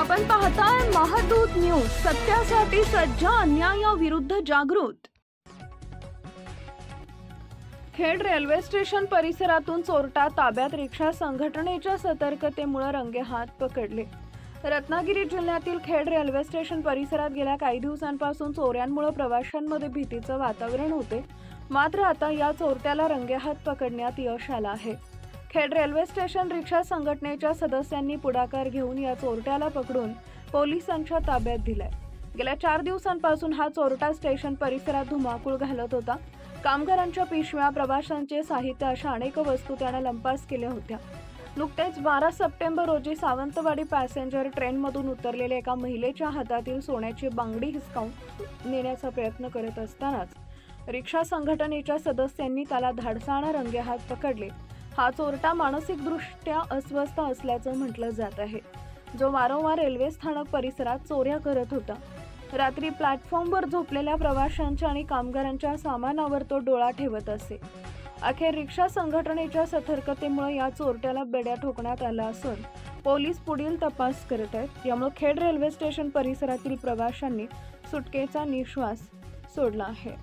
आपण पाहताय महादूत न्यूज, सत्यासाठी सज्ज, अन्यायाविरुद्ध जागृत। खेड रेल्वे स्टेशन परिसरातून चोरटा ताब्यात, रिक्षा संघटनेच्या सतर्कतेमुळे रंगेहात पकडले। रत्नागिरी जिल्ह्यातील खेड रेल्वे स्टेशन परिसरात गेल्या काही दिवसांपासून चोऱ्यांमुळे प्रवाशांमध्ये भीतीचे वातावरण होते। मात्र आता या चोरट्याला रंगेहात पकडण्यात यश आले आहे। खेड रेल्वे स्टेशन रिक्षा संघटनेच्या सदस्यांनी पुढाकार घेऊन या चोरट्याला पकडून पोलिसांच्या ताब्यात दिलाय। गेल्या 4 दिवसांपासून हा चोरटा स्टेशन परिसरात धुमाकूळ घालत होता। कामगारांच्या पिशव्या, प्रवाशांचे साहित्य अशा अनेक वस्तू त्याने लंपास केल्या होत्या। नुकतेच 12 सप्टेंबर रोजी सावंतवाडी पॅसेंजर ट्रेनमधून उतरलेल्या एका महिलेच्या हातातील सोन्याची बांगडी हिसकावून नेण्याचा प्रयत्न करत असतानाच रिक्षा संघटनेच्या सदस्यांनी त्याला धाडसाने रंगेहात पकडले। हा चोरटा मानसिकदृष्ट्या अस्वस्थ असल्याचं म्हटलं जात आहे, जो वारंवार रेल्वे स्थानक परिसरात चोऱ्या करत होता। रात्री प्लॅटफॉर्मवर झोपलेल्या प्रवाशांच्या आणि कामगारांच्या सामानावर तो डोळा ठेवत असे। अखेर रिक्षा संघटनेच्या सतर्कतेमुळे या चोरट्याला बेड्या ठोकण्यात आला असून पोलीस पुढील तपास करत आहेत। यामुळे खेड रेल्वे स्टेशन परिसरातील प्रवाशांनी सुटकेचा निश्वास सोडला आहे।